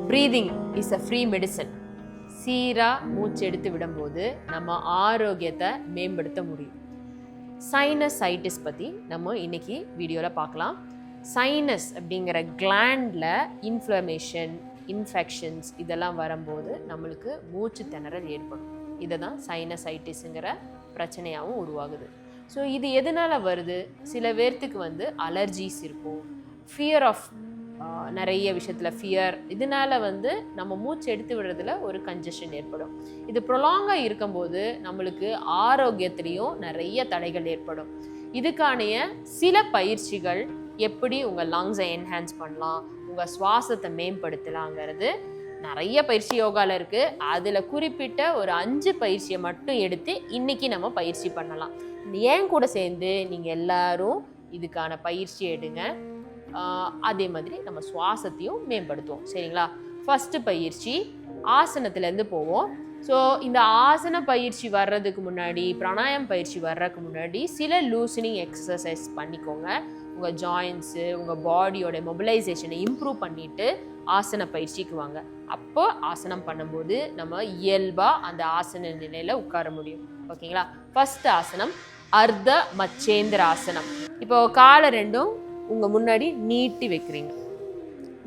Breathing is a free medicine. சீராக மூச்சு எடுத்து விடும்போது நம்ம ஆரோக்கியத்தை மேம்படுத்த முடியும். சைனசைட்டிஸ் பற்றி நம்ம இன்னைக்கு வீடியோவில் பார்க்கலாம். சைனஸ் அப்படிங்கிற கிளாண்டில் இன்ஃப்ளமேஷன், இன்ஃபெக்ஷன்ஸ் இதெல்லாம் வரும்போது நம்மளுக்கு மூச்சு திணறல் ஏற்படும். இதை தான் சைனசைட்டிஸுங்கிற பிரச்சனையாகவும் உருவாகுது. ஸோ இது எதனால் வருது? சில பேர்த்துக்கு அலர்ஜிஸ் இருக்கும், ஃபியர் ஆஃப் நிறைய விஷயத்தில் ஃபியர், இதனால் நம்ம மூச்சு எடுத்து விடுறதுல ஒரு கன்ஜஷன் ஏற்படும். இது ப்ரொலாங்காக இருக்கும்போது நம்மளுக்கு ஆரோக்கியத்துலேயும் நிறைய தடைகள் ஏற்படும். இதுக்கான சில பயிற்சிகள், எப்படி உங்கள் லங்ஸை என்ஹான்ஸ் பண்ணலாம், உங்கள் சுவாசத்தை மேம்படுத்தலாங்கிறது நிறைய பயிற்சி யோகாவில் இருக்குது. அதில் குறிப்பிட்ட ஒரு 5 பயிற்சியை மட்டும் எடுத்து இன்றைக்கி நம்ம பயிற்சி பண்ணலாம். ஏன் கூட சேர்ந்து நீங்கள் எல்லாரும் இதுக்கான பயிற்சி எடுங்க. அதே மாதிரி நம்ம சுவாசத்தையும் மேம்படுத்துவோம். சரிங்களா? ஃபஸ்ட்டு பயிற்சி ஆசனத்துலேருந்து போவோம். ஸோ இந்த ஆசன பயிற்சி வர்றதுக்கு முன்னாடி, பிராணாயம் பயிற்சி வர்றதுக்கு முன்னாடி சில லூசனிங் எக்ஸசைஸ் பண்ணிக்கோங்க. உங்கள் ஜாயின்ஸு, உங்கள் பாடியோட மொபிலைசேஷனை இம்ப்ரூவ் பண்ணிவிட்டு ஆசன பயிற்சிக்கு வாங்க. அப்போ ஆசனம் பண்ணும்போது நம்ம இயல்பாக அந்த ஆசன நிலையில் உட்கார முடியும். ஓகேங்களா? ஃபஸ்ட் ஆசனம் அர்த்த மச்சேந்திர ஆசனம். இப்போ காலை ரெண்டும் உங்கள் முன்னாடி நீட்டி வைக்கிறீங்க,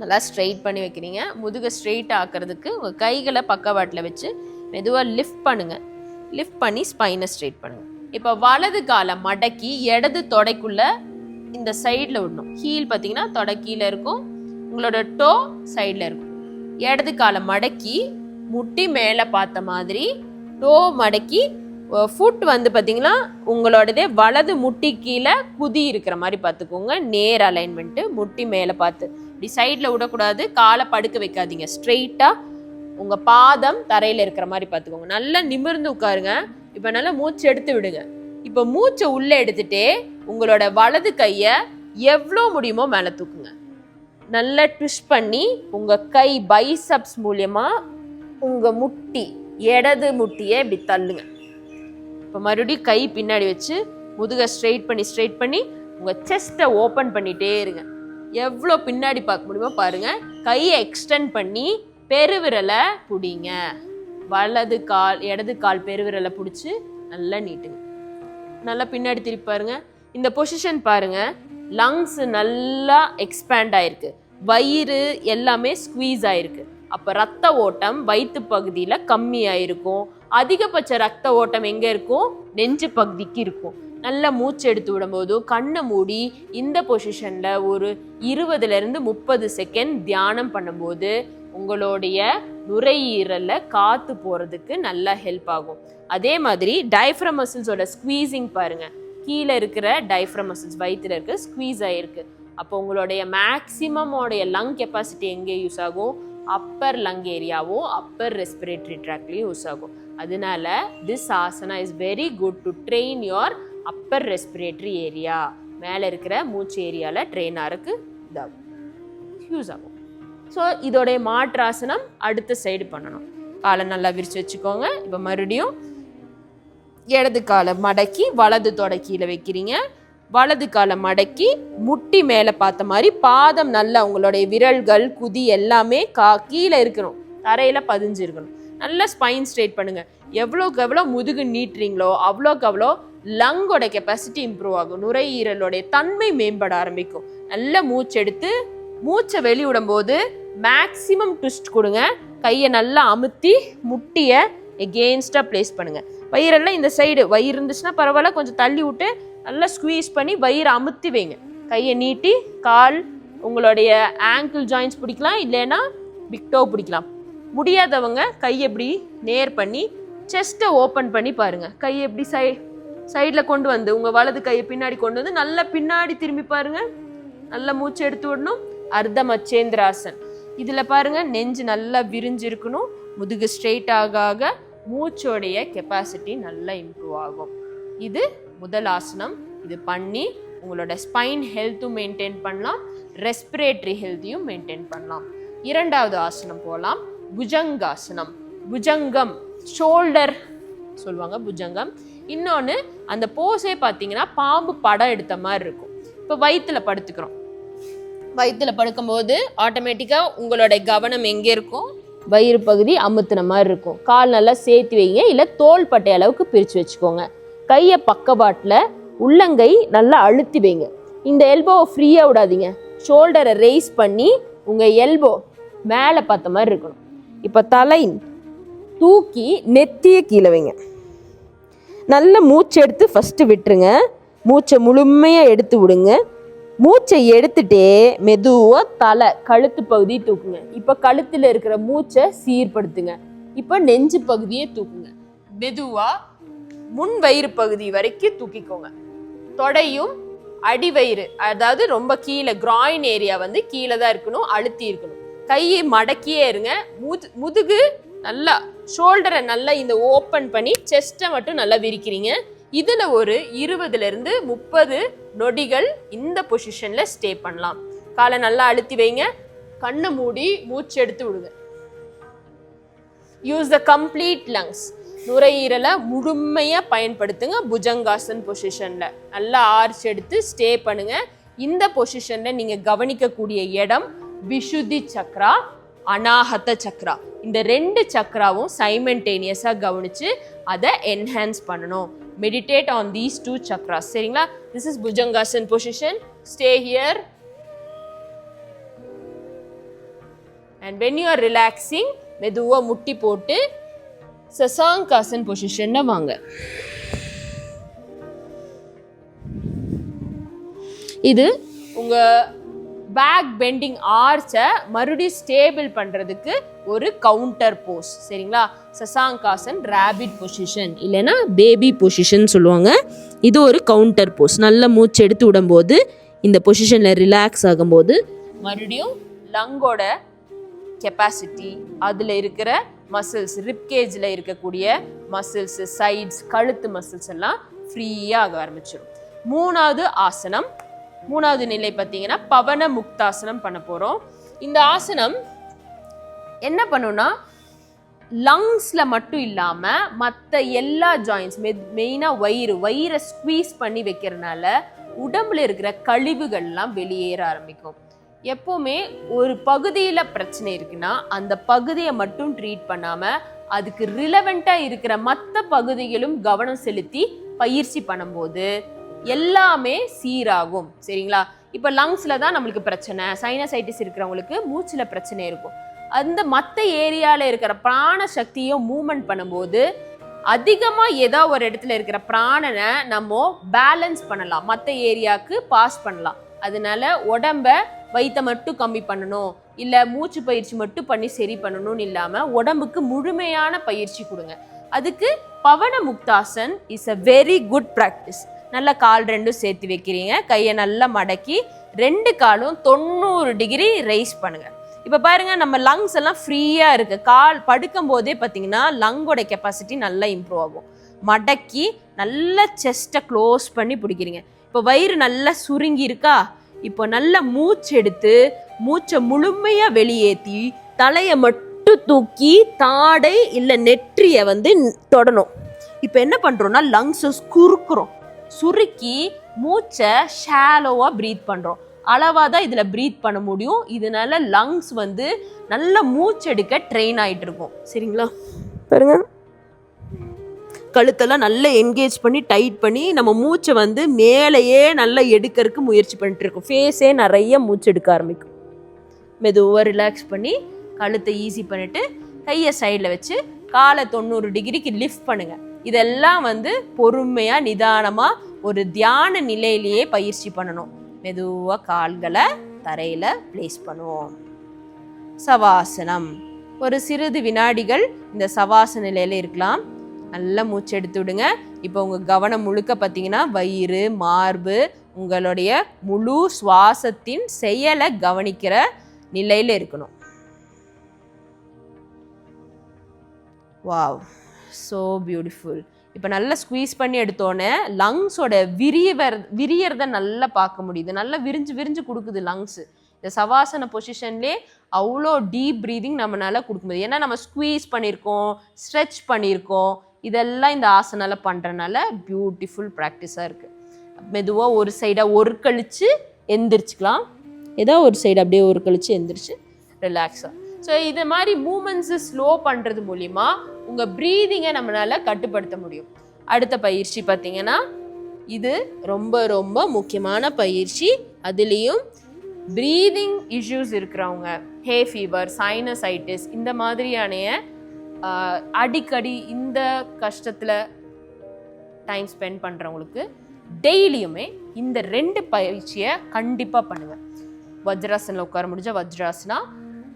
நல்லா ஸ்ட்ரெயிட் பண்ணி வைக்கிறீங்க. முதுகை ஸ்ட்ரெயிட் ஆக்கிறதுக்கு உங்கள் கைகளை பக்கவாட்டில் வச்சு மெதுவாக லிஃப்ட் பண்ணுங்கள். லிஃப்ட் பண்ணி ஸ்பைனை ஸ்ட்ரெயிட் பண்ணுங்கள். இப்போ வலது காலை மடக்கி இடது தொடைக்குள்ளே இந்த சைடில் விடணும். ஹீல் பார்த்தீங்கன்னா தொடை கீழே இருக்கும், உங்களோட டோ சைடில் இருக்கும். இடது காலை மடக்கி முட்டி மேலே பார்த்த மாதிரி டோ மடக்கி, ஃபுட் பார்த்தீங்கன்னா உங்களோடதே வலது முட்டி கீழே குதி இருக்கிற மாதிரி பார்த்துக்கோங்க. நேர் அலைன்மெண்ட்டு, முட்டி மேலே பார்த்து. இப்படி சைடில் விடக்கூடாது, காலை படுக்க வைக்காதீங்க. ஸ்ட்ரெயிட்டாக உங்கள் பாதம் தரையில் இருக்கிற மாதிரி பார்த்துக்கோங்க. நல்லா நிமிர்ந்து உட்காருங்க. இப்போ நல்லா மூச்சு எடுத்து விடுங்க. இப்போ மூச்சை உள்ளே எடுத்துகிட்டே உங்களோட வலது கையை எவ்வளோ முடியுமோ மேலே தூக்குங்க. நல்லா ட்விஸ்ட் பண்ணி உங்கள் கை பைசப்ஸ் மூலியமாக உங்கள் முட்டி, இடது முட்டியை இப்படி தள்ளுங்க. இப்போ மறுபடியும் கை பின்னாடி வச்சு முதுகை ஸ்ட்ரெயிட் பண்ணி உங்கள் செஸ்ட்டை ஓப்பன் பண்ணிகிட்டே இருங்க. எவ்வளோ பின்னாடி பார்க்க முடியுமோ பாருங்கள். கையை எக்ஸ்டெண்ட் பண்ணி பெருவிரலை பிடிங்க. வலது கால், இடது கால் பெருவிரலை பிடிச்சி நல்லா நீட்டுங்க. நல்லா பின்னாடி திருப்பி பாருங்க. இந்த பொசிஷன் பாருங்க. லங்ஸ் நல்லா எக்ஸ்பேண்ட் ஆயிருக்கு, வயிறு எல்லாமே ஸ்குவீஸ் ஆயிருக்கு. அப்போ ரத்த ஓட்டம் வயிற்று பகுதியில் கம்மியாயிருக்கும். அதிகபட்ச ரத்த ஓட்டம் எங்கே இருக்கும்? நெஞ்சு பகுதிக்கு இருக்கும். நல்லா மூச்சு எடுத்து விடும்போது கண்ணை மூடி இந்த பொசிஷனில் ஒரு 20-30 செகண்ட் தியானம் பண்ணும்போது உங்களுடைய நுரையீரலில் காற்று போகிறதுக்கு நல்லா ஹெல்ப் ஆகும். அதே மாதிரி டயஃப்ரம் மசில்ஸோட ஸ்குவீசிங் பாருங்கள். கீழே இருக்கிற டயஃப்ரம் மசில்ஸ் வயிற்றுல இருக்க ஸ்குவீஸ் ஆகிருக்கு. அப்போ உங்களுடைய மேக்ஸிமமோடைய லங் கெப்பாசிட்டி எங்கே யூஸ் ஆகும்? அப்பர் லங் ஏரியாவும் அப்பர் ரெஸ்பிரேட்டரி ட்ராக்லையும் யூஸ் ஆகும். அதனால this asana is very good to train your Appar respiratory area. மேலே இருக்கிற மூச்சு ஏரியாவில் ட்ரெயின் ஆகிறதுக்கு இதாகும், யூஸ் ஆகும். ஸோ இதோடைய மாற்றாசனம் அடுத்த சைடு பண்ணணும். காலை நல்லா விரித்து வச்சுக்கோங்க. இப்போ மறுபடியும் இடது காலை மடக்கி வலது தொடை கீழே வைக்கிறீங்க. வலது காலை மடக்கி முட்டி மேலே பார்த்த மாதிரி பாதம் நல்லா உங்களுடைய விரல்கள், குதி எல்லாமே கீழே இருக்கணும், தரையில் பதிஞ்சிருக்கணும். நல்லா ஸ்பைன் ஸ்ட்ரெயிட் பண்ணுங்கள். எவ்வளோக்கு எவ்வளோ முதுகு நீட்டுறீங்களோ அவ்வளோக்கு அவ்வளோ லங்கோட கெப்பாசிட்டி இம்ப்ரூவ் ஆகும். நுரையீரலோடைய தன்மை மேம்பட ஆரம்பிக்கும். நல்லா மூச்செடுத்து மூச்சை வெளிவிடும் போது மேக்ஸிமம் ட்விஸ்ட் கொடுங்க. கையை நல்லா அமுத்தி முட்டியை எகெயின்ஸ்டாக ப்ளேஸ் பண்ணுங்கள். வயிறெல்லாம் இந்த சைடு வயிறு இருந்துச்சுன்னா பரவாயில்ல, கொஞ்சம் தள்ளி விட்டு நல்லா ஸ்குவீஸ் பண்ணி வயிறு அமுத்தி வைங்க. கையை நீட்டி கால், உங்களுடைய ஆங்கிள் ஜாயின்ஸ் பிடிக்கலாம், இல்லைன்னா பிக்டோ பிடிக்கலாம். முடியாதவங்க கையை எப்படி நேர் பண்ணி செஸ்ட்டை ஓப்பன் பண்ணி பாருங்கள். கையை எப்படி சைடில் கொண்டு வந்து உங்கள் வலது கையை பின்னாடி கொண்டு வந்து நல்லா பின்னாடி திரும்பி பாருங்கள். நல்லா மூச்சு எடுத்து விடணும். அர்த்த மச்சேந்திராசன். இதில் பாருங்கள், நெஞ்சு நல்லா விரிஞ்சிருக்கணும். முதுகு ஸ்ட்ரெயிட் ஆக மூச்சோடைய கெப்பாசிட்டி நல்லா இம்ப்ரூவ் ஆகும். இது முதல் ஆசனம். இது பண்ணி உங்களோட ஸ்பைன் ஹெல்த்தும் மெயின்டைன் பண்ணலாம், ரெஸ்பிரேட்டரி ஹெல்த்தையும் மெயின்டைன் பண்ணலாம். இரண்டாவது ஆசனம் போகலாம். புஜங்காசனம். புஜங்கம், ஷோல்டர் சொல்லுவாங்க, புஜங்கம். இன்னொன்று அந்த போஸே பார்த்தீங்கன்னா பாம்பு படம் எடுத்த மாதிரி இருக்கும். இப்போ வயிற்றுல படுத்துக்கிறோம். வயிற்றுல படுக்கும்போது ஆட்டோமேட்டிக்காக உங்களோட கவனம் எங்கே இருக்கும், வயிறு பகுதி அமுத்துன மாதிரி இருக்கும். கால் நல்லா சேர்த்து வைங்க, இல்லை தோள் பட்டை அளவுக்கு பிரித்து வச்சுக்கோங்க. கையை பக்கவாட்டில் உள்ளங்கை நல்லா அழுத்தி வைங்க. இந்த எல்போவை ஃப்ரீயாக விடாதீங்க. ஷோல்டரை ரைஸ் பண்ணி உங்கள் எல்போ மேலே பார்த்த மாதிரி இருக்கணும். இப்போ தலை தூக்கி நெத்தியை கீழே வைங்க. நல்ல மூச்சை எடுத்து ஃபஸ்ட்டு விட்டுருங்க. மூச்சை முழுமையாக எடுத்து விடுங்க. மூச்சை எடுத்துட்டே மெதுவாக தலை கழுத்து பகுதி தூக்குங்க. இப்போ கழுத்தில் இருக்கிற மூச்சை சீர்படுத்துங்க. இப்போ நெஞ்சு பகுதியே தூக்குங்க. மெதுவாக முன் வயிறு பகுதி வரைக்கும் தூக்கிக்கோங்க. தொடையும் அடிவயிறு, அதாவது ரொம்ப கீழே கிராயின் ஏரியா வந்து கீழே தான் இருக்கணும், அழுத்தி இருக்கணும். கையை மடக்கியே இருங்க. முதுகு நல்லா, ஷோல்டரை நல்லா இந்த ஓப்பன் பண்ணி செஸ்ட்டை மட்டும் நல்லா விரிக்கிறீங்க. இதில் ஒரு 20 to 30 நொடிகள் இந்த பொசிஷனில் ஸ்டே பண்ணலாம். காலை நல்லா அழுத்தி வைங்க. கண்ணை மூடி மூச்சு எடுத்து விடுங்க. Use the complete lungs. நுரையீரலை முழுமையாக பயன்படுத்துங்க. புஜங்காசன் பொசிஷனில் நல்லா ஆர்ச் எடுத்து ஸ்டே பண்ணுங்க. இந்த பொசிஷனில் நீங்கள் கவனிக்கக்கூடிய இடம் விஷுதி சக்ரா, அனாஹத சக்ரா. இந்த 2 சக்ராவும் சைமல்டேனியஸாக கவனித்து அதை என்ஹான்ஸ் பண்ணணும். Meditate on these 2 chakras. சரிங்களா? This is Bhujangasana position. Stay here. And when you are relaxing, மெதுவா முட்டி போட்டு சசாங்காசன் பொசிஷன்ல வாங்க. இது உங்க பேக் பெண்டிங் ஆர்ச்சை மறுபடியும் ஸ்டேபிள் பண்ணுறதுக்கு ஒரு கவுண்டர் போஸ். சரிங்களா? சசாங்காசன் ரேபிட் பொசிஷன், இல்லைன்னா பேபி பொசிஷன் சொல்லுவாங்க. இது ஒரு கவுண்டர் போஸ். நல்ல மூச்சு எடுத்து விடும்போது இந்த பொசிஷனில் ரிலாக்ஸ் ஆகும்போது மறுபடியும் லங்கோட கெப்பாசிட்டி, அதில் இருக்கிற மசில்ஸ், ரிப்கேஜில் இருக்கக்கூடிய மசில்ஸ், சைட்ஸ், கழுத்து மசில்ஸ் எல்லாம் ஃப்ரீயாக ஆக ஆரம்பிச்சிடும். 3வது ஆசனம், 3வது நிலை பார்த்தீங்கன்னா பவன முக்தாசனம் பண்ண போகிறோம். இந்த ஆசனம் என்ன பண்ணுன்னா, லங்ஸில் மட்டும் இல்லாமல் மற்ற எல்லா ஜாயின்ஸ், மெயினாக வயிறை ஸ்குவீஸ் பண்ணி வைக்கிறதுனால உடம்புல இருக்கிற கழிவுகள்லாம் வெளியேற ஆரம்பிக்கும். எப்போவுமே ஒரு பகுதியில் பிரச்சனை இருக்குன்னா அந்த பகுதியை மட்டும் ட்ரீட் பண்ணாமல் அதுக்கு ரிலவெண்ட்டாக இருக்கிற மற்ற பகுதிகளும் கவனம் செலுத்தி பயிற்சி பண்ணும்போது எல்லாமே சீராகும். சரிங்களா? இப்போ லங்ஸில் தான் நம்மளுக்கு பிரச்சனை, சைனசைட்டிஸ் இருக்கிறவங்களுக்கு மூச்சில் பிரச்சனை இருக்கும். அந்த மற்ற ஏரியாவில் இருக்கிற பிராண சக்தியை மூவ்மெண்ட் பண்ணும்போது அதிகமாக ஏதோ ஒரு இடத்துல இருக்கிற பிராணனை நம்ம பேலன்ஸ் பண்ணலாம், மற்ற ஏரியாவுக்கு பாஸ் பண்ணலாம். அதனால உடம்ப வயிற்றை மட்டும் கம்மி பண்ணணும், இல்லை மூச்சு பயிற்சி மட்டும் பண்ணி சரி பண்ணணும்னு இல்லாமல் உடம்புக்கு முழுமையான பயிற்சி கொடுங்க. அதுக்கு pavana muktasan is a very good practice. நல்லா கால் 2 சேர்த்து வைக்கிறீங்க. கையை நல்லா மடக்கி 2 காலும் 90 டிகிரி ரைஸ் பண்ணுங்க. இப்போ பாருங்க, நம்ம லங்ஸ் எல்லாம் ஃப்ரீயாக இருக்கு. கால் படுக்கும் போதே பார்த்தீங்கன்னா லங்கோட கெப்பாசிட்டி நல்லா இம்ப்ரூவ் ஆகும். மடக்கி நல்லா செஸ்ட்டை க்ளோஸ் பண்ணி பிடிக்கிறீங்க. இப்போ வயிறு நல்லா சுருங்கி இருக்கா? இப்போ நல்லா மூச்சு எடுத்து மூச்சை முழுமையாக வெளியேற்றி தலையை மட்டும் தூக்கி தாடை இல்லை நெற்றியை வந்து தொடணும். இப்போ என்ன பண்ணுறோன்னா லங்ஸை சுருக்கி மூச்சை ஷாலோவாக ப்ரீத் பண்ணுறோம். அளவாக தான் இதில் ப்ரீத் பண்ண முடியும். இதனால லங்ஸ் வந்து நல்ல மூச்செடுக்க ட்ரெயின் ஆகிட்டு இருக்கும். சரிங்களா? பாருங்க, கழுத்தெல்லாம் நல்லா என்கேஜ் பண்ணி டைட் பண்ணி நம்ம மூச்சை வந்து மேலேயே நல்லா எடுக்கிறதுக்கு முயற்சி பண்ணிட்டு இருக்கோம். ஃபேஸே நிறைய மூச்சு எடுக்க ஆரம்பிக்கும். மெதுவாக ரிலாக்ஸ் பண்ணி கழுத்தை ஈஸி பண்ணிவிட்டு கையை சைடில் வச்சு காலை 90 டிகிரிக்கு லிஃப்ட் பண்ணுங்க. இதெல்லாம் வந்து பொறுமையாக நிதானமாக ஒரு தியான நிலையிலேயே பயிற்சி பண்ணணும். மெதுவாக கால்களை தரையில் பிளேஸ் பண்ணுவோம். சவாசனம். ஒரு சிறிது வினாடிகள் இந்த சவாசன நிலையில் இருக்கலாம். நல்லா மூச்சு எடுத்து விடுங்க. இப்போ உங்கள் கவனம் முழுக்க பார்த்தீங்கன்னா வயிறு, மார்பு, உங்களுடைய முழு சுவாசத்தின் செயலை கவனிக்கிற நிலையில் இருக்கணும். Wow, so beautiful. இப்போ நல்லா ஸ்குவீஸ் பண்ணி எடுத்தோன்னே லங்ஸோட விரியறதை நல்லா பார்க்க முடியுது. நல்லா விரிஞ்சு கொடுக்குது லங்ஸு. இந்த சவாசன பொசிஷன்லேயே அவ்வளோ டீப் ப்ரீதிங் நம்மளால கொடுக்க முடியுது. ஏன்னா நம்ம ஸ்குவீஸ் பண்ணியிருக்கோம், ஸ்ட்ரெச் பண்ணியிருக்கோம். இதெல்லாம் இந்த ஆசனால பண்ணுறதுனால பியூட்டிஃபுல் ப்ராக்டிஸாக இருக்குது. மெதுவாக ஒரு சைடாக ஒரு கழித்து எந்திரிச்சிக்கலாம். ஏதோ ஒரு சைடு அப்படியே ஒரு கழிச்சு எந்திரிச்சு ரிலாக்ஸாக. ஸோ இது மாதிரி மூமெண்ட்ஸு ஸ்லோ பண்ணுறது மூலிமா உங்கள் ப்ரீதிங்கை நம்மளால் கட்டுப்படுத்த முடியும். அடுத்த பயிற்சி பார்த்தீங்கன்னா இது ரொம்ப ரொம்ப முக்கியமான பயிற்சி. அதுலேயும் ப்ரீதிங் இஷ்யூஸ் இருக்கிறவங்க, ஹே ஃபீவர், சைனசைட்டிஸ், இந்த மாதிரியான அடிக்கடி இந்த கஷ்டத்தில் டைம் ஸ்பெண்ட் பண்ணுறவங்களுக்கு டெய்லியுமே இந்த 2 பயிற்சியை கண்டிப்பாக பண்ணுங்கள். வஜ்ராசனில் உட்கார முடிஞ்சா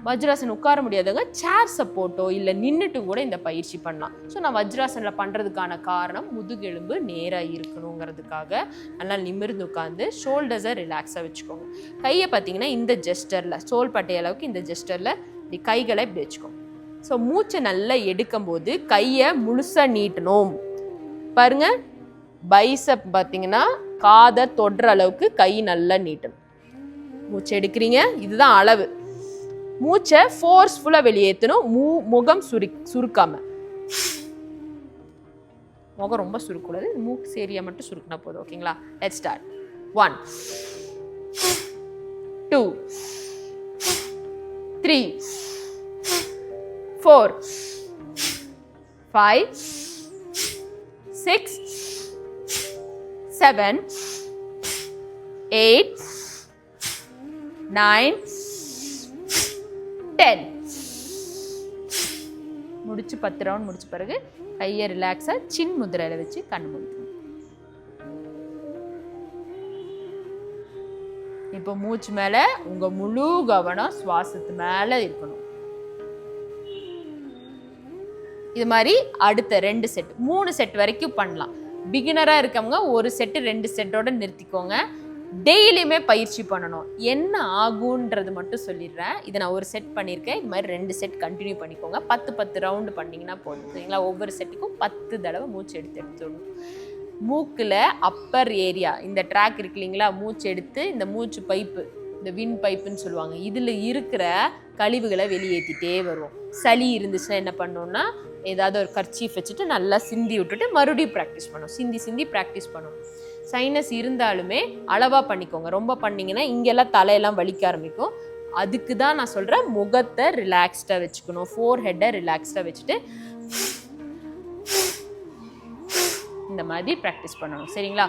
வஜ்ராசன் உட்கார முடியாதவங்க சேர் சப்போர்ட்டோ இல்லை நின்றுட்டு கூட இந்த பயிற்சி பண்ணலாம். ஸோ நான் வஜ்ராசனில் பண்ணுறதுக்கான காரணம் முதுகெலும்பு நேராக இருக்கணுங்கிறதுக்காக நல்லா நிமிர்ந்து உட்காந்து ஷோல்டர்ஸை ரிலாக்ஸாக வச்சுக்கோங்க. கையை பார்த்தீங்கன்னா இந்த ஜெஸ்டரில் சோல்பட்டை அளவுக்கு இந்த ஜெஸ்டரில் இப்படி கைகளை இப்படி வச்சுக்கோங்க. ஸோ மூச்சை நல்லா எடுக்கும்போது கையை முழுசாக நீட்டணும். பாருங்க, பைசப் பார்த்தீங்கன்னா காதை தொடுற அளவுக்கு கை நல்லா நீட்டணும். மூச்சை எடுக்கிறீங்க, இதுதான் அளவு. மூச்சை ஃபோர்ஸ்ஃபுல்லாக வெளியேற்றணும். முகம் சுருக்காம, முகம் ரொம்ப சுருக்கூடாது, மூக்கு சேரியா மட்டும் சுருக்கினா போதும். ஓகேங்களா? Let's start. 1 2 3 4 5 6 7 8 9 10. முடிச்சு 10 ரவுண்ட் முடிச்ச பிறகு கையை ரிலாக்ஸா சின் முதிரையில வச்சு கண்ணு மூடிக்கணும். இப்போ மூச்சு மேல உங்க முழு கவனம் சுவாசத்து மேல இருக்கணும். இது மாதிரி அடுத்த 2 செட் 3 செட் வரைக்கும் பண்ணலாம். பிகினரா இருக்கவங்க ஒரு செட்டு 2 செட்டோட நிறுத்திக்கோங்க. டெய்லியுமே பயிற்சி பண்ணணும். என்ன ஆகுன்றது மட்டும் சொல்லிடுறேன். இதை நான் ஒரு செட் பண்ணியிருக்கேன். இது மாதிரி 2 செட் கண்டினியூ பண்ணிக்கோங்க. 10 ரவுண்டு பண்ணிங்கன்னா போதும். சரிங்களா? ஒவ்வொரு செட்டுக்கும் 10 தடவை மூச்சு எடுத்துடணும். மூக்கில் அப்பர் ஏரியா இந்த ட்ராக் இருக்கு இல்லைங்களா, மூச்சு எடுத்து இந்த மூச்சு பைப்பு, இந்த வின் பைப்புன்னு சொல்லுவாங்க, இதில் இருக்கிற கழிவுகளை வெளியேற்றிட்டே வருவோம். சளி இருந்துச்சுன்னா என்ன பண்ணோம்னா ஏதாவது ஒரு கர்ச்சீஃப் வச்சுட்டு நல்லா சிந்தி விட்டுட்டு மறுபடியும் ப்ராக்டிஸ் பண்ணணும். சிந்தி ப்ராக்டிஸ் பண்ணணும். சைனஸ் இருந்தாலுமே அளவாக பண்ணிக்கோங்க. ரொம்ப பண்ணிங்கன்னா இங்கெல்லாம் தலையெல்லாம் வலிக்க ஆரம்பிக்கும். அதுக்கு தான் நான் சொல்கிறேன், முகத்தை ரிலாக்ஸ்டாக வச்சுக்கணும். ஃபோர்ஹெட்டை ரிலாக்ஸ்டாக வச்சுட்டு இந்த மாதிரி ப்ராக்டிஸ் பண்ணணும். சரிங்களா?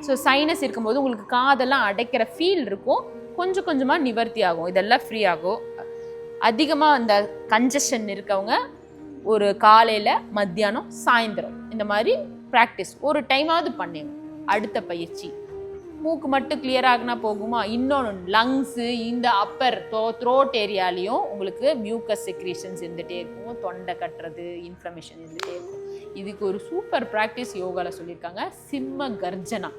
ஸோ சைனஸ் இருக்கும்போது உங்களுக்கு காதெல்லாம் அடைக்கிற ஃபீல் இருக்கும். கொஞ்சம் கொஞ்சமாக நிவர்த்தி ஆகும். இதெல்லாம் ஃப்ரீ ஆகும். அதிகமாக அந்த கன்ஜஷன் இருக்கவங்க ஒரு காலையில், மத்தியானம், சாயந்தரம் இந்த மாதிரி ப்ராக்டிஸ் ஒரு டைமாவது பண்ணுங்க. அடுத்த பயிற்சி மூக்கு மட்டும் கிளியர் ஆகுனா போகுமா? இன்னொன்று லங்ஸு, இந்த அப்பர் த்ரோட் ஏரியாலையும் உங்களுக்கு மியூக்கஸ் செக்ரீஷன்ஸ் இருந்துகிட்டே இருக்கும். தொண்டை கட்டுறது, இன்ஃப்ளமேஷன் இருந்துகிட்டே இருக்கும். இதுக்கு ஒரு சூப்பர் ப்ராக்டிஸ் யோகாவில் சொல்லியிருக்காங்க, சிம்ம கர்ஜனா.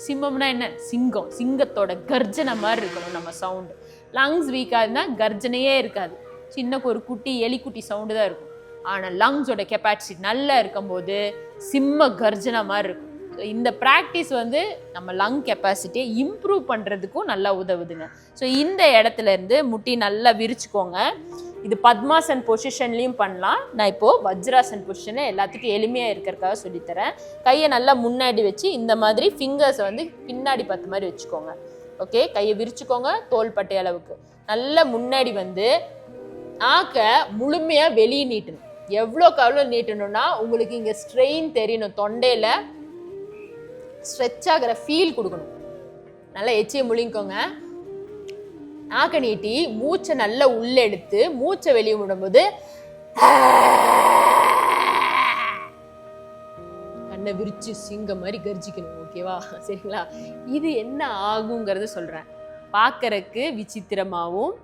சிம்மம்னா என்ன? சிங்கம். சிங்கத்தோட கர்ஜனை மாதிரி இருக்கணும் நம்ம சவுண்டு. லங்ஸ் வீக்காதுன்னா கர்ஜனையே இருக்காது. சின்ன ஒரு குட்டி எலிக்குட்டி சவுண்டு தான் இருக்கும். ஆனால் லங்ஸோட கெப்பாசிட்டி நல்லா இருக்கும்போது சிம்ம கர்ஜனை மாதிரி இருக்கும். இந்த ப்ராக்டிஸ் வந்து நம்ம லங் கெப்பாசிட்டியை இம்ப்ரூவ் பண்ணுறதுக்கும் நல்லா உதவுதுங்க. ஸோ இந்த இடத்துல இருந்து முட்டி நல்லா விரிச்சுக்கோங்க. இது பத்மாசன் பொசிஷன்லையும் பண்ணலாம். நான் இப்போது வஜ்ராசன் பொசிஷனை எல்லாத்துக்கும் எளிமையாக இருக்கிறதுக்காக சொல்லித்தரேன். கையை நல்லா முன்னாடி வச்சு இந்த மாதிரி ஃபிங்கர்ஸை வந்து பின்னாடி பார்த்த மாதிரி வச்சுக்கோங்க. ஓகே, கையை விரிச்சுக்கோங்க தோள்பட்டை அளவுக்கு. நல்லா முன்னாடி வந்து நாக்க முழுமையாக வெளியே நீட்டணும். எவ்வளோக்கு எவ்வளோ நீட்டணும்னா உங்களுக்கு இங்கே ஸ்ட்ரெயின் தெரியணும். தொண்டையில் ஸ்ட்ரெச் ஆகிற ஃபீல் கொடுக்கணும். நல்லா எச்சியை முழுங்கிக்கோங்க. நாக்க நீட்டி மூச்சை நல்லா உள்ள எடுத்து மூச்சை வெளியே விடும்போது கண்ணை விரிச்சு சிங்கம் மாதிரி கர்ஜிக்கணும். ஓகேவா? சரிங்களா? இது என்ன ஆகுங்கிறத சொல்கிறேன். பார்க்கறக்கு விசித்திரமாகவும்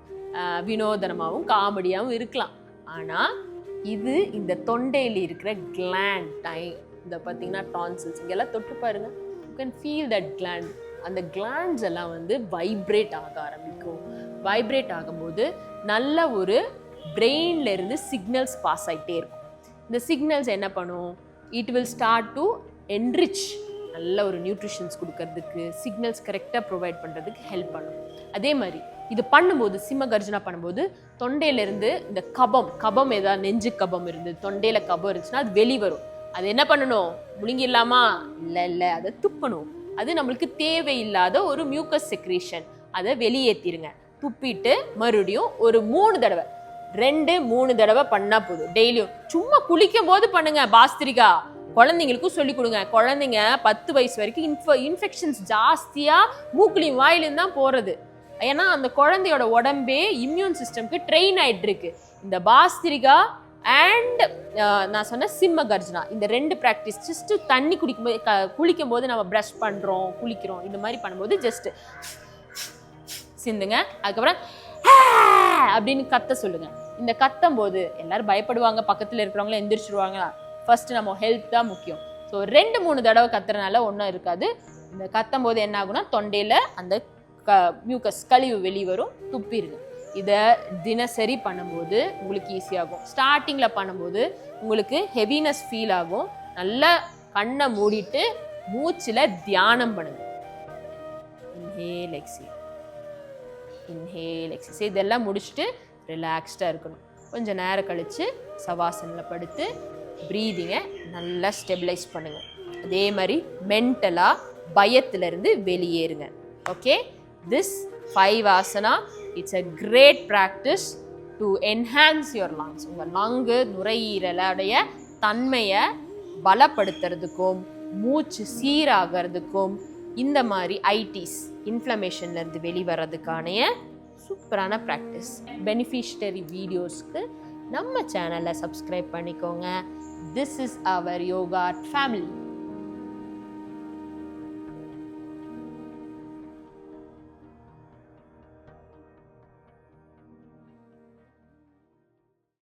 வினோதனமாகவும் காமெடியாகவும் இருக்கலாம். ஆனால் இது இந்த தொண்டையில் இருக்கிற கிளாண்ட், இந்த பார்த்தீங்கன்னா டான்சில்ஸ், இங்கெல்லாம் தொட்டு பாருங்க. You can feel that gland. அந்த கிளாண்ட்ஸ் எல்லாம் வந்து வைப்ரேட் ஆக ஆரம்பிக்கும். வைப்ரேட் ஆகும்போது நல்ல ஒரு பிரெயின்ல இருந்து சிக்னல்ஸ் பாஸ் ஆகிட்டே இருக்கும். இந்த சிக்னல்ஸ் என்ன பண்ணும்? It will start to enrich, நல்ல ஒரு நியூட்ரிஷன்ஸ் கொடுக்கறதுக்கு, சிக்னல்ஸ் கரெக்டாக ப்ரொவைட் பண்ணுறதுக்கு ஹெல்ப் பண்ணும். அதே மாதிரி இது பண்ணும்போது, சிம்ம கர்ஜனா பண்ணும்போது தொண்டையிலேருந்து இந்த கபம் ஏதாவது நெஞ்சு கபம் இருந்து தொண்டையில் கபம் இருந்துச்சுன்னா அது வெளிவரும். அது என்ன பண்ணணும்? முழுங்கிடலாமா? இல்லை, அதை துப்பணும். அது நம்மளுக்கு தேவையில்லாத ஒரு மியூக்கஸ் செக்ரீஷன். அதை வெளியேற்றிருங்க. துப்பிட்டு மறுபடியும் ஒரு 3 தடவை 2-3 தடவை பண்ணா போதும். டெய்லியும் சும்மா குளிக்கும் போது பண்ணுங்க. பாஸ்திரிகா குழந்தைங்களுக்கும் சொல்லி கொடுங்க. குழந்தைங்க 10 வயசு வரைக்கும் இன்ஃபெக்ஷன்ஸ் ஜாஸ்தியா மூக்குலையும் வாயிலும் தான் போறது. ஏன்னா அந்த குழந்தையோட உடம்பே இம்யூன் சிஸ்டம்க்கு ட்ரெயின் ஆயிட்டு இருக்கு. இந்த பாஸ்திரிகா அண்ட் நான் சொன்ன சிம்ம கர்ஜனா, இந்த 2 ப்ராக்டிஸ் ஜஸ்ட் தண்ணி குளிக்கும் போது நம்ம ப்ரஷ் பண்றோம், குளிக்கிறோம், இந்த மாதிரி பண்ணும்போது ஜஸ்ட் சிந்துங்க. அதுக்கப்புறம் அப்படின்னு கத்த சொல்லுங்க. இந்த கத்தும் போது எல்லாரும் பயப்படுவாங்க, பக்கத்துல இருக்கிறவங்கள எந்திரிச்சிருவாங்க. ஃபர்ஸ்ட் நம்ம ஹெல்த் தான் முக்கியம். ஸோ 2-3 தடவை கத்துறதுனால ஒன்றும் இருக்காது. இந்த கத்தும் போது என்ன ஆகுனா தொண்டையில அந்த மியூக்கஸ் கழிவு வெளிவரும், துப்பிடுங்க. இதை தினசரி பண்ணும்போது உங்களுக்கு ஈஸியாகும். ஸ்டார்டிங்கில் பண்ணும்போது உங்களுக்கு ஹெவினஸ் ஃபீல் ஆகும். நல்லா கண்ணை மூடிட்டு மூச்சில் தியானம் பண்ணுங்க. Inhale exhale, inhale exhale. இதெல்லாம் முடிச்சுட்டு ரிலாக்ஸ்டாக இருக்கணும். கொஞ்சம் நேரம் கழித்து சவாசனில் படுத்து ப்ரீதிங்கை நல்லா ஸ்டெபிலைஸ் பண்ணுங்கள். அதே மாதிரி மென்டலாக பயத்திலிருந்து வெளியேறுங்க. Okay, this 5 asana it's a great practice to enhance your lungs. உங்கள் லங்கு நுரையீரலுடைய தன்மையை பலப்படுத்துறதுக்கும் மூச்சு சீராகிறதுக்கும் இந்த மாதிரி ஐடிஸ் இன்ஃப்ளமேஷன்லேருந்து வெளிவரதுக்கான சூப்பரான ப்ராக்டிஸ். பெனிஃபிஷியரி வீடியோஸ்க்கு நம்ம சேனலை சப்ஸ்கிரைப் பண்ணிக்கோங்க. This is our Yoga Family.